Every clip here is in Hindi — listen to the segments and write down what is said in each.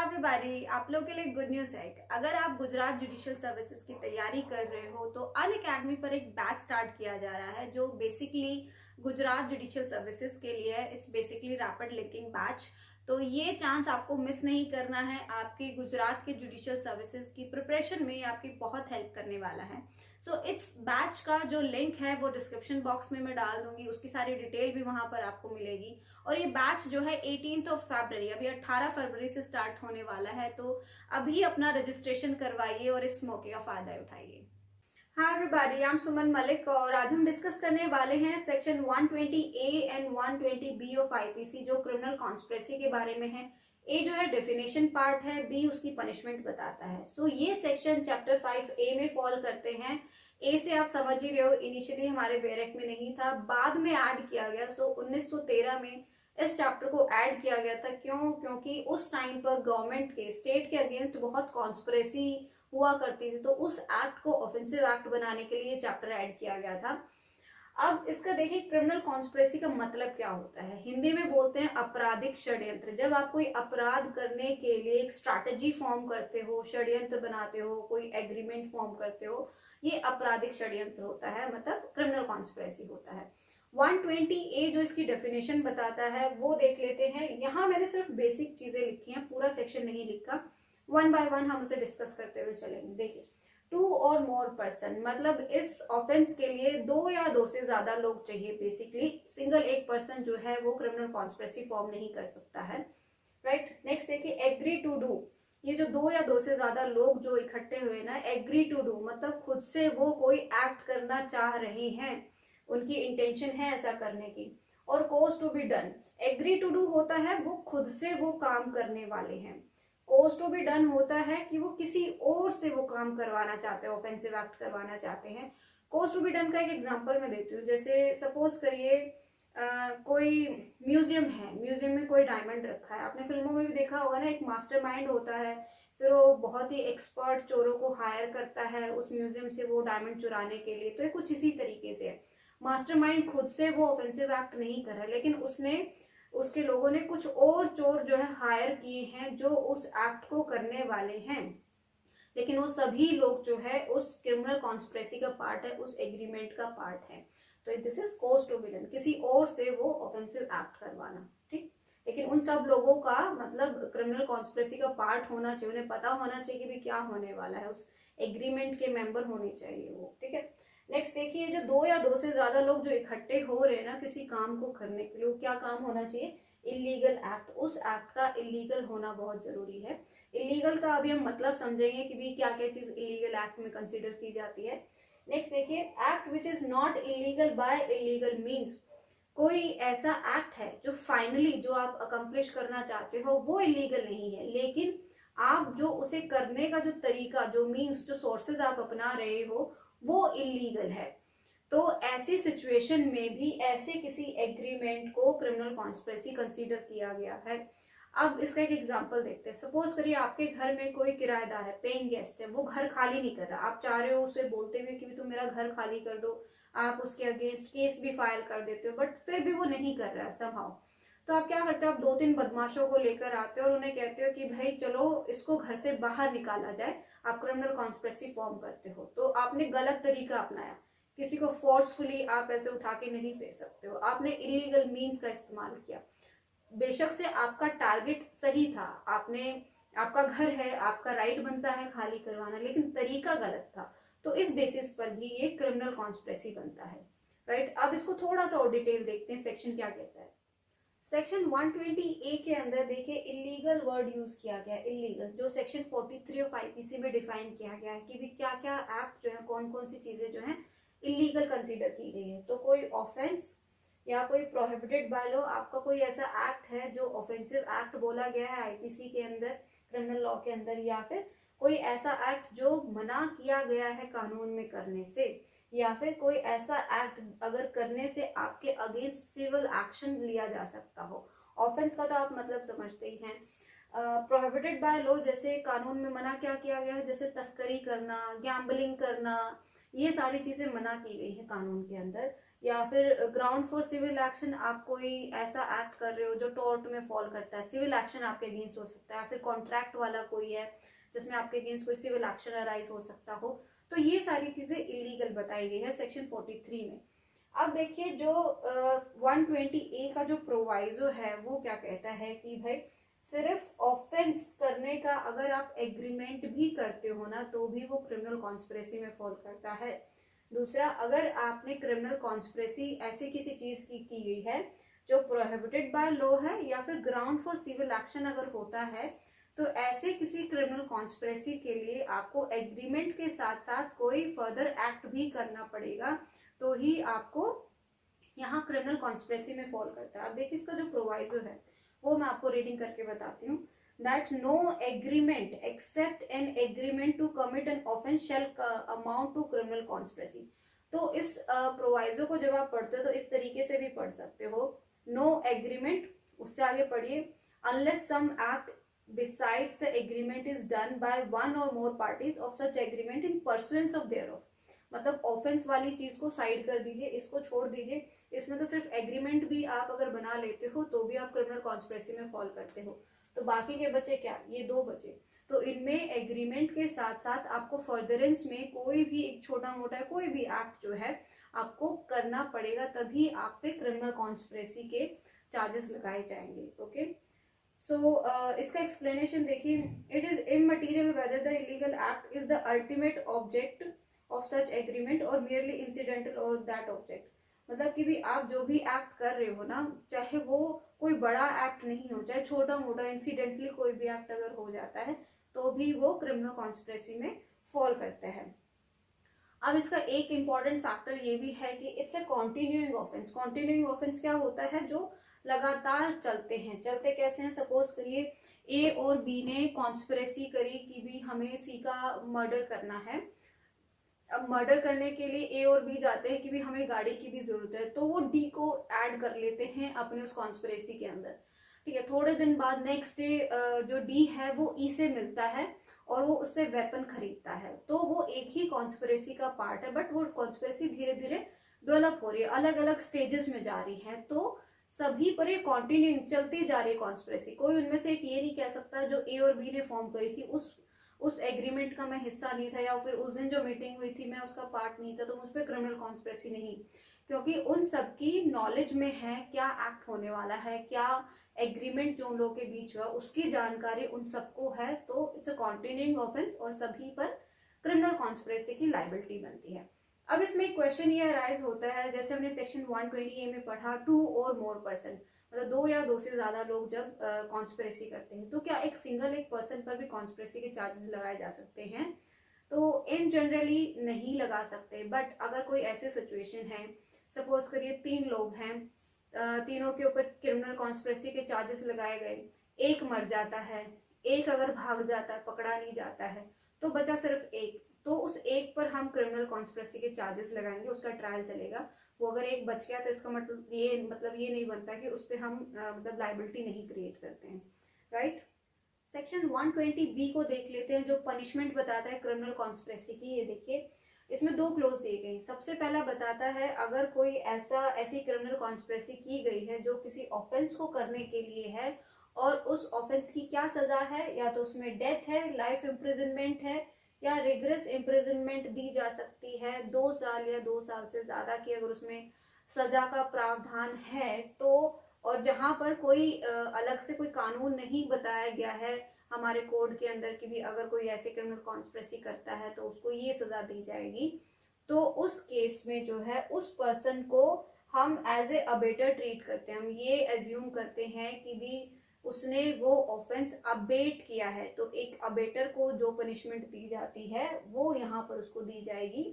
हाँ एवरीबॉडी, आप लोगों के लिए गुड न्यूज़ है। अगर आप गुजरात जुडिशियल सर्विसेज की तैयारी कर रहे हो तो अनअकैडमी पर एक बैच स्टार्ट किया जा रहा है जो बेसिकली गुजरात जुडिशियल सर्विसेज के लिए है। It's basically rapid linking batch. तो ये चांस आपको मिस नहीं करना है। आपकी गुजरात के जुडिशियल सर्विसेज की प्रिपरेशन में ये आपकी बहुत हेल्प करने वाला है। सो इस बैच का जो लिंक है वो डिस्क्रिप्शन बॉक्स में मैं डाल दूंगी, उसकी सारी डिटेल भी वहां पर आपको मिलेगी। और ये बैच जो है 18 फरवरी, अभी 18 फरवरी से स्टार्ट होने वाला है। तो अभी अपना रजिस्ट्रेशन करवाइए और इस मौके का फायदा उठाइए। हाँ एवरीबॉडी, आई एम सुमन मलिक और आज हम डिस्कस करने वाले हैं section 120A and 120B of IPC जो क्रिमिनल कॉन्स्पिरेसी के बारे में है। ए जो है डेफिनेशन पार्ट है, बी उसकी पनिशमेंट बताता है। सो ये सेक्शन चैप्टर 5A में फॉल करते हैं। ए से आप समझ ही रहे हो, इनिशियली हमारे बेरेक में नहीं था, बाद में ऐड किया गया। सो 1913 में इस चैप्टर को ऐड किया गया था। क्योंकि उस टाइम पर गवर्नमेंट के स्टेट के अगेंस्ट बहुत कॉन्स्पिरेसी हुआ करती थी, तो उस एक्ट को ऑफेंसिव एक्ट बनाने के लिए चैप्टर ऐड किया गया था। अब इसका देखिए क्रिमिनल कॉन्स्पिरेसी का मतलब क्या होता है। हिंदी में बोलते हैं आपराधिक षड्यंत्र। जब आप कोई अपराध करने के लिए एक स्ट्रैटेजी फॉर्म करते हो, षड्यंत्र बनाते हो, कोई एग्रीमेंट फॉर्म करते हो, ये आपराधिक षड्यंत्र होता है, मतलब क्रिमिनल कॉन्स्पिरेसी होता है। 120A जो इसकी डेफिनेशन बताता है वो देख लेते हैं। यहाँ मैंने सिर्फ बेसिक चीजें लिखी हैं, पूरा सेक्शन नहीं लिखा। वन बाय वन हम उसे डिस्कस करते हुए चलेंगे। देखिए, टू और मोर पर्सन, मतलब इस ऑफेंस के लिए दो या दो से ज्यादा लोग चाहिए। बेसिकली सिंगल एक पर्सन जो है वो क्रिमिनल कॉन्स्पिरेसी फॉर्म नहीं कर सकता है, राइट। नेक्स्ट देखिए, एग्री टू डू। ये जो दो या दो से ज्यादा लोग जो इकट्ठे हुए ना, एग्री टू डू मतलब खुद से वो कोई एक्ट करना चाह रहे हैं, उनकी इंटेंशन है ऐसा करने की। और cause to be done, agree to do होता है वो खुद से वो काम करने वाले हैं। कोज टू बी डन होता है कि वो किसी और से वो काम करवाना चाहते हैं, ऑफेंसिव एक्ट करवाना चाहते हैं। कोज टू बी डन का एक एग्जांपल मैं देती हूँ। जैसे सपोज करिए कोई म्यूजियम है, म्यूजियम में कोई डायमंड रखा है। आपने फिल्मों में भी देखा होगा ना, एक मास्टरमाइंड होता है, फिर वो बहुत ही एक्सपर्ट चोरों को हायर करता है उस म्यूजियम से वो डायमंड चुराने के लिए। तो ये कुछ इसी तरीके से है। मास्टरमाइंड खुद से वो ऑफेंसिव एक्ट नहीं कर रहा, लेकिन उसने उसके लोगों ने कुछ और चोर जो है हायर किए हैं जो उस एक्ट को करने वाले हैं। लेकिन वो सभी लोग जो है उस क्रिमिनल कॉन्स्पिरेसी का पार्ट है, उस एग्रीमेंट का पार्ट है। तो this is cause to be done, किसी और से वो ऑफेंसिव एक्ट करवाना, ठीक। लेकिन उन सब लोगों का मतलब क्रिमिनल कॉन्स्पिरेसी का पार्ट होना चाहिए, उन्हें पता होना चाहिए कि भी क्या होने वाला है, उस एग्रीमेंट के मेंबर होने चाहिए वो, ठीक है। नेक्स्ट देखिए, जो दो या दो से ज्यादा लोग जो इकट्ठे हो रहे हैं ना किसी काम को करने के लिए, क्या काम होना चाहिए, इलीगल एक्ट। उस एक्ट का इलीगल होना बहुत जरूरी है। इलीगल का अभी हम मतलब समझेंगे कि भी क्या क्या चीज इलीगल एक्ट में कंसिडर की जाती है। नेक्स्ट देखिए, act which is not illegal by illegal means, कोई ऐसा एक्ट है जो फाइनली जो आप अकम्प्लिश करना चाहते हो वो इलीगल नहीं है, लेकिन आप जो उसे करने का जो तरीका, जो मीन्स, जो सोर्सेज आप अपना रहे हो वो इलीगल है। तो ऐसी सिचुएशन में भी ऐसे किसी एग्रीमेंट को क्रिमिनल कॉन्स्पिरेसी कंसीडर किया गया है। अब इसका एक एग्जांपल देखते हैं। सपोज करिए आपके घर में कोई किराएदार है, पेइंग गेस्ट है, वो घर खाली नहीं कर रहा। आप चाह रहे हो उसे बोलते हुए कि तुम मेरा घर खाली कर दो, आप उसके अगेंस्ट केस भी फाइल कर देते हो, बट फिर भी वो नहीं कर रहा है समहाउ। तो आप क्या करते हो, आप दो तीन बदमाशों को लेकर आते हो और उन्हें कहते हो कि भाई चलो इसको घर से बाहर निकाला जाए। आप क्रिमिनल कॉन्स्पिरेसी फॉर्म करते हो। तो आपने गलत तरीका अपनाया, किसी को फोर्सफुली आप ऐसे उठा के नहीं फेंक सकते हो, आपने इलीगल मीन्स का इस्तेमाल किया। बेशक से आपका टारगेट सही था, आपने, आपका घर है, आपका राइट बनता है खाली करवाना, लेकिन तरीका गलत था। तो इस बेसिस पर भी ये क्रिमिनल कॉन्स्पिरेसी बनता है, राइट। अब इसको थोड़ा सा और डिटेल देखते हैं, सेक्शन क्या कहता है। सेक्शन 120A के अंदर देखिए इलीगल वर्ड यूज किया गया है। इलीगल जो सेक्शन 43 ऑफ आईपीसी में डिफाइन किया गया है कि भी क्या क्या एक्ट जो है, कौन कौन सी चीजें जो है इलीगल कंसीडर की गई है। तो कोई ऑफेंस या कोई प्रोहिबिटेड बाय लॉ, आपका कोई ऐसा एक्ट है जो ऑफेंसिव एक्ट बोला गया है आईपीसी के अंदर, क्रिमिनल लॉ के अंदर, या फिर कोई ऐसा एक्ट जो मना किया गया है कानून में करने से, या फिर कोई ऐसा एक्ट अगर करने से आपके अगेंस्ट सिविल एक्शन लिया जा सकता हो। ऑफेंस का तो आप मतलब समझते ही हैं। प्रोहिबिटेड बाय लॉ जैसे कानून में मना क्या किया गया है, जैसे तस्करी करना, गैम्बलिंग करना, ये सारी चीजें मना की गई है कानून के अंदर। या फिर ग्राउंड फॉर सिविल एक्शन, आप कोई ऐसा एक्ट कर रहे हो जो टॉर्ट में फॉल करता है, सिविल एक्शन आपके अगेंस्ट हो सकता है, या फिर कॉन्ट्रैक्ट वाला कोई है जिसमें आपके अगेंस्ट कोई सिविल एक्शन अराइज हो सकता हो, तो ये सारी चीजें इलीगल बताई गई है सेक्शन 43 में। अब देखिए जो 120A का जो प्रोवाइजो है वो क्या कहता है कि भाई सिर्फ ऑफेंस करने का अगर आप एग्रीमेंट भी करते हो ना तो भी वो क्रिमिनल कॉन्स्पिरेसी में फॉल करता है। दूसरा, अगर आपने क्रिमिनल कॉन्स्पिरेसी ऐसी किसी चीज की गई है जो प्रोहिबिटेड बाय लॉ है या फिर ग्राउंड फॉर सिविल एक्शन अगर होता है, तो ऐसे किसी क्रिमिनल कॉन्स्पिरेसी के लिए आपको एग्रीमेंट के साथ साथ कोई फर्दर एक्ट भी करना पड़ेगा, तो ही आपको यहाँ क्रिमिनल कॉन्स्पिरेसी में फॉल करता है। अब देखिए इसका जो प्रोवाइजो है वो मैं आपको रीडिंग करके बताती हूँ। That no agreement except an agreement to commit an offence shall amount to criminal conspiracy. तो इस प्रोवाइजो को जब आप पढ़ते हो तो इस तरीके से भी पढ़ सकते हो, नो एग्रीमेंट, उससे आगे पढ़िए unless some act besides the agreement is done by one or more parties of such agreement in pursuance of thereof। मतलब ऑफेंस वाली चीज को साइड कर दीजिए, इसको छोड़ दीजिए, इसमें तो सिर्फ एग्रीमेंट भी आप अगर बना लेते हो तो भी आप क्रिमिनल कॉन्स्पिरेसी में फॉल करते हो। तो बाकी के बचे क्या, ये दो बचे, तो इनमें एग्रीमेंट के साथ साथ आपको फर्दरेंस में कोई भी एक छोटा मोटा कोई भी एक्ट जो है आपको करना पड़ेगा, तभी आप पे क्रिमिनल कॉन्स्पिरेसी के चार्जेस लगाए जाएंगे। ओके, सो इसका एक्सप्लेनेशन देखिए, it is immaterial whether the illegal act is the ultimate object of such agreement और मियरली इंसिडेंटल और दैट ऑब्जेक्ट। मतलब कि भी आप जो भी एक्ट कर रहे हो ना, चाहे वो कोई बड़ा एक्ट नहीं हो, चाहे छोटा मोटा इंसिडेंटली कोई भी एक्ट अगर हो जाता है तो भी वो क्रिमिनल कॉन्स्पिरेसी में फॉल करता है। अब इसका एक इम्पॉर्टेंट फैक्टर ये भी है कि it's a continuing offence. Continuing offence क्या होता है, जो लगातार चलते हैं। चलते कैसे हैं, सपोज करिए ए और बी ने कॉन्स्पिरेसी करी कि भी हमें सी का मर्डर करना है। अब मर्डर करने के लिए ए और बी जाते हैं कि भी हमें गाड़ी की भी जरूरत है, तो वो डी को ऐड कर लेते हैं अपने उस कॉन्स्पिरेसी के अंदर। ठीक है, थोड़े दिन बाद नेक्स्ट डे जो डी है वो ई से मिलता है और वो उससे वेपन खरीदता है, तो वो एक ही कॉन्स्पिरेसी का पार्ट है, बट वो कॉन्स्पिरेसी धीरे धीरे डेवलप हो रही है, अलग अलग स्टेजेस में जा रही है, तो सभी पर ये कॉन्टिन्यूइंग चलती जा रही है कॉन्स्पिरेसी। कोई उनमें से एक ये नहीं कह सकता जो ए और बी ने फॉर्म करी थी उस एग्रीमेंट का मैं हिस्सा नहीं था, या फिर उस दिन जो मीटिंग हुई थी मैं उसका पार्ट नहीं था, तो मुझ पर क्रिमिनल कॉन्स्पिरेसी नहीं, क्योंकि उन सबकी नॉलेज में है क्या एक्ट होने वाला है, क्या एग्रीमेंट जो उन लोगों के बीच हुआ उसकी जानकारी उन सबको है, तो इट्स अ कॉन्टिन्यूइंग ऑफेंस और सभी पर क्रिमिनल कॉन्स्पिरेसी की लाइबिलिटी बनती है। अब इसमें एक क्वेश्चन ये अराइज होता है, जैसे हमने सेक्शन 120A में पढ़ा, 2 और मोर पर्सन, मतलब 2 या 2 से ज्यादा लोग जब कॉन्स्पिरेसी करते हैं, तो क्या एक सिंगल एक पर्सन पर भी कॉन्स्पिरेसी के चार्जेस लगाए जा सकते हैं? तो इन जनरली नहीं लगा सकते, बट अगर कोई ऐसे सिचुएशन है, सपोज करिए 3 लोग हैं, तीनों के ऊपर क्रिमिनल कॉन्स्पिरेसी के चार्जेस लगाए गए, एक मर जाता है, एक अगर भाग जाता है, पकड़ा नहीं जाता है, तो बचा सिर्फ एक, तो उस एक पर हम क्रिमिनल कॉन्स्पिरेसी के चार्जेस लगाएंगे, उसका ट्रायल चलेगा। वो अगर एक बच गया तो इसका मतलब ये नहीं बनता कि उस पर हम मतलब लाइबिलिटी नहीं क्रिएट करते हैं, राइट। सेक्शन 120B को देख लेते हैं, जो पनिशमेंट बताता है क्रिमिनल कॉन्स्पिरेसी की। ये देखिए, इसमें 2 क्लोज दिए गए हैं। सबसे पहला बताता है अगर कोई ऐसी क्रिमिनल कॉन्स्पिरेसी की गई है जो किसी ऑफेंस को करने के लिए है और उस ऑफेंस की क्या सजा है, या तो उसमें डेथ है, लाइफ इम्प्रिजनमेंट है, या रिग्रेस इम्प्रिजनमेंट दी जा सकती है 2 साल या 2 साल से ज्यादा की, अगर उसमें सजा का प्रावधान है तो। और जहां पर कोई अलग से कोई कानून नहीं बताया गया है हमारे कोड के अंदर कि भी अगर कोई ऐसे क्रिमिनल कॉन्स्पिरेसी करता है तो उसको ये सजा दी जाएगी, तो उस केस में जो है उस पर्सन को हम एज ए अबेटर ट्रीट करते हैं। हम ये एज्यूम करते हैं कि भी उसने वो ऑफेंस अबेट किया है, तो एक अबेटर को जो पनिशमेंट दी जाती है वो यहाँ पर उसको दी जाएगी,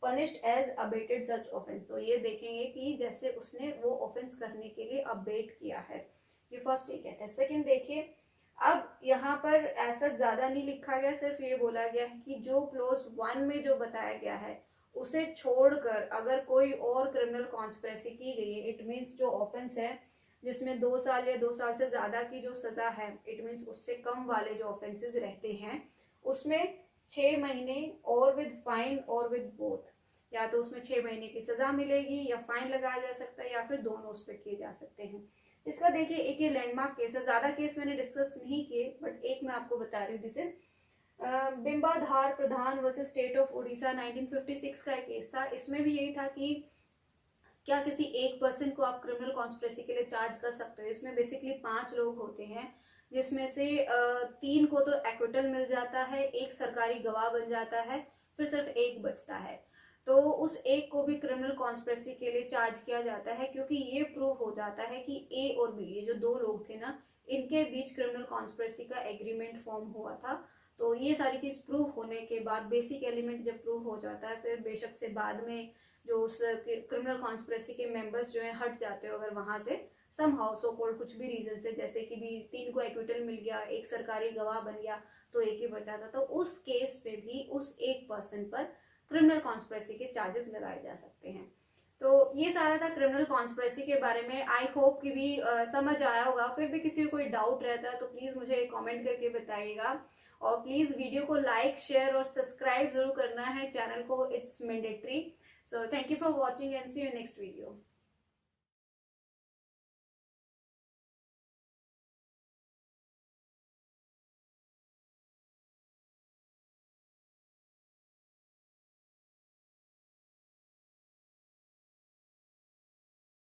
punished as abetted such offence. तो ये देखेंगे कि जैसे उसने वो ऑफेंस करने के लिए अबेट किया है, ये फर्स्ट ये कहते हैं। सेकंड देखिए, अब यहाँ पर ऐसा ज्यादा नहीं लिखा गया, सिर्फ ये बोला गया है कि जो क्लोज 1 में जो बताया गया है उसे छोड़कर अगर कोई और क्रिमिनल कॉन्स्पिरेसी की गई है, इट मीन्स जो ऑफेंस है जिसमें 2 साल या 2 साल से ज्यादा की जो सजा है, इट मीन्स उससे कम वाले जो ऑफेंसेस रहते हैं उसमें 6 महीने और विद फाइन और विद बोथ, या तो उसमें 6 महीने की सजा मिलेगी या फाइन लगाया जा सकता है या फिर दोनों उस पर किए जा सकते हैं। इसका देखिए एक ये लैंडमार्क केस है, ज्यादा केस मैंने डिस्कस नहीं किए बट एक मैं आपको बता रही हूँ। This is Bimbadhar Pradhan versus state of Orissa 1956 का एक केस था। इसमें भी यही था कि क्या किसी एक पर्सन को आप क्रिमिनल कॉन्स्पिरेसी के लिए चार्ज कर सकते हो। इसमें बेसिकली 5 लोग होते हैं, जिसमें से 3 को तो एक्विटल मिल जाता है, एक सरकारी गवाह बन जाता है, फिर सिर्फ एक बचता है। तो उस एक को भी क्रिमिनल कॉन्स्पिरेसी के लिए चार्ज किया जाता है, क्योंकि ये प्रूव हो जाता है कि ए और बी, ये जो 2 लोग थे ना, इनके बीच क्रिमिनल कॉन्स्पिरेसी का एग्रीमेंट फॉर्म हुआ था। तो ये सारी चीज प्रूव होने के बाद, बेसिक एलिमेंट जब प्रूव हो जाता है, फिर बेशक से बाद में जो उस क्रिमिनल कॉन्स्पिरेसी के मेंबर्स जो है हट जाते हो अगर वहां से सम हाउ सो कॉल्ड कुछ भी रीजन से, जैसे कि भी 3 को एक्विटल मिल गया, एक सरकारी गवाह बन गया तो एक ही बचा था, तो उस केस में भी उस एक पर्सन पर क्रिमिनल कॉन्स्पिरेसी के चार्जेस लगाए जा सकते हैं। तो ये सारा था क्रिमिनल कॉन्स्पिरेसी के बारे में। आई होप कि भी समझ आया होगा। फिर भी किसी को कोई डाउट रहता है तो प्लीज मुझे कमेंट करके बताइएगा, और प्लीज वीडियो को लाइक, शेयर और सब्सक्राइब जरूर करना है चैनल को, it's mandatory. So thank you for watching and see you next video.